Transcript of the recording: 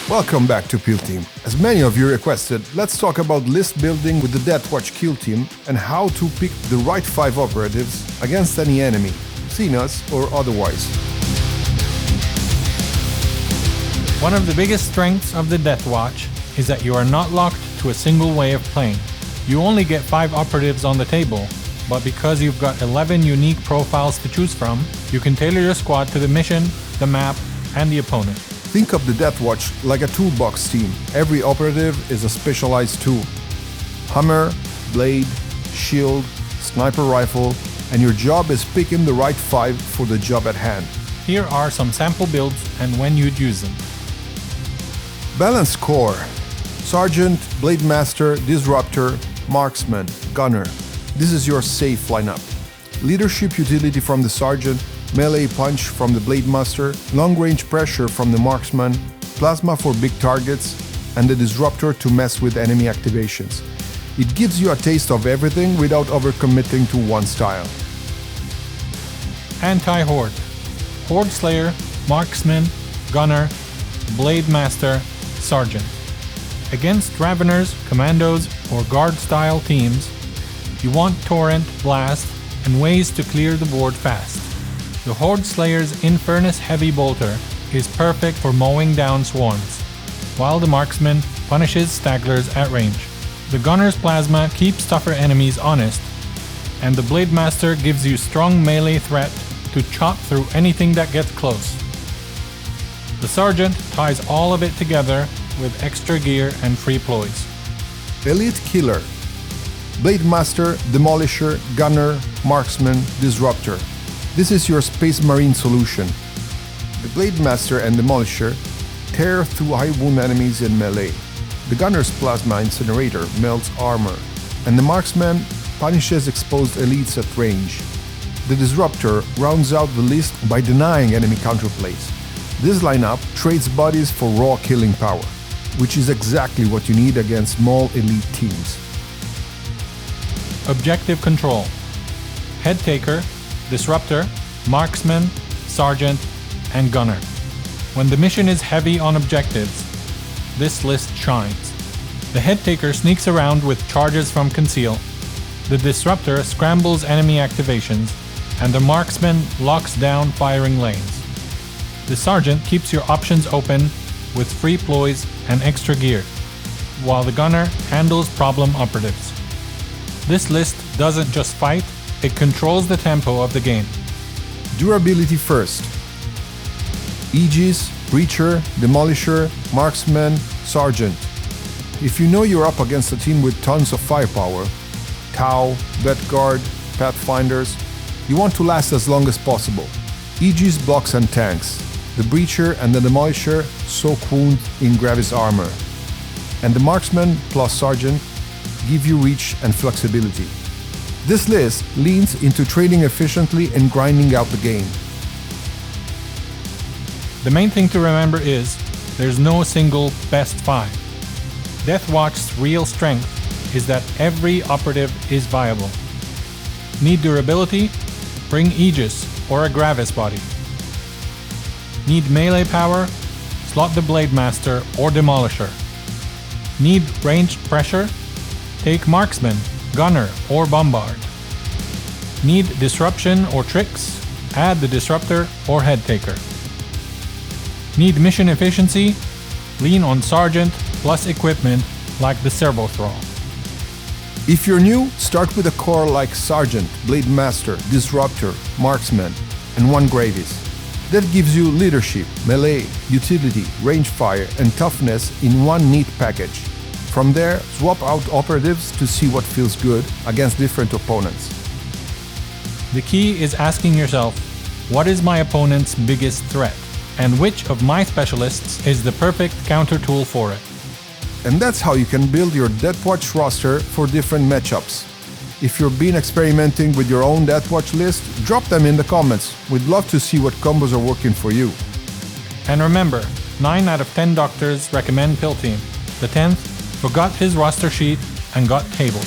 Welcome back to Kill Team. As many of you requested, let's talk about list building with the Deathwatch Kill Team and how to pick the right 5 operatives against any enemy, Xenos or otherwise. One of the biggest strengths of the Deathwatch is that you are not locked to a single way of playing. You only get 5 operatives on the table, but because you've got 11 unique profiles to choose from, you can tailor your squad to the mission, the map, and the opponent. Think of the Deathwatch like a toolbox team. Every operative is a specialized tool. Hammer, blade, shield, sniper rifle, and your job is picking the right 5 for the job at hand. Here are some sample builds and when you'd use them. Balanced core. Sergeant, Blade Master, Disruptor, Marksman, Gunner. This is your safe lineup. Leadership utility from the Sergeant, melee punch from the Blade Master, long-range pressure from the Marksman, plasma for big targets, and the Disruptor to mess with enemy activations. It gives you a taste of everything without overcommitting to one style. Anti-Horde. Horde Slayer, Marksman, Gunner, Blade Master, Sergeant. Against Raveners, Commandos, or Guard-style teams, you want Torrent, Blast, and ways to clear the board fast. The Horde Slayer's Infernus Heavy Bolter is perfect for mowing down swarms, while the Marksman punishes stagglers at range. The Gunner's Plasma keeps tougher enemies honest, and the Blade Master gives you strong melee threat to chop through anything that gets close. The Sergeant ties all of it together with extra gear and free ploys. Elite Killer. Blade Master, Demolisher, Gunner, Marksman, Disruptor. This is your Space Marine solution. The Blade Master and Demolisher tear through high wound enemies in melee. The Gunner's Plasma Incinerator melts armor, and the Marksman punishes exposed elites at range. The Disruptor rounds out the list by denying enemy counterplays. This lineup trades bodies for raw killing power, which is exactly what you need against small elite teams. Objective Control. Head Taker, Disruptor, Marksman, Sergeant, and Gunner. When the mission is heavy on objectives, this list shines. The Head Taker sneaks around with charges from Conceal, the Disruptor scrambles enemy activations, and the Marksman locks down firing lanes. The Sergeant keeps your options open with free ploys and extra gear, while the Gunner handles problem operatives. This list doesn't just fight, it controls the tempo of the game. Durability first. Aegis, Breacher, Demolisher, Marksman, Sergeant. If you know you're up against a team with tons of firepower, Tau, Vet Guard, Pathfinders, you want to last as long as possible. Aegis blocks and tanks. The Breacher and the Demolisher soak wound in Gravis armor. And the Marksman plus Sergeant give you reach and flexibility. This list leans into trading efficiently and grinding out the game. The main thing to remember is, there's no single best 5. Deathwatch's real strength is that every operative is viable. Need durability? Bring Aegis or a Gravis body. Need melee power? Slot the Blade Master or Demolisher. Need ranged pressure? Take Marksman, Gunner, or Bombard. Need disruption or tricks? Add the Disruptor or Head Taker. Need mission efficiency? Lean on Sergeant plus equipment like the Servo Thrall. If you're new, start with a core like Sergeant, Blade Master, Disruptor, Marksman, and 1 Gravis. That gives you leadership, melee, utility, range fire, and toughness in one neat package. From there, swap out operatives to see what feels good against different opponents. The key is asking yourself, what is my opponent's biggest threat? And which of my specialists is the perfect counter tool for it? And that's how you can build your Deathwatch roster for different matchups. If you've been experimenting with your own Deathwatch list, drop them in the comments. We'd love to see what combos are working for you. And remember, 9 out of 10 doctors recommend Kill Team. The 10th forgot his roster sheet and got tabled.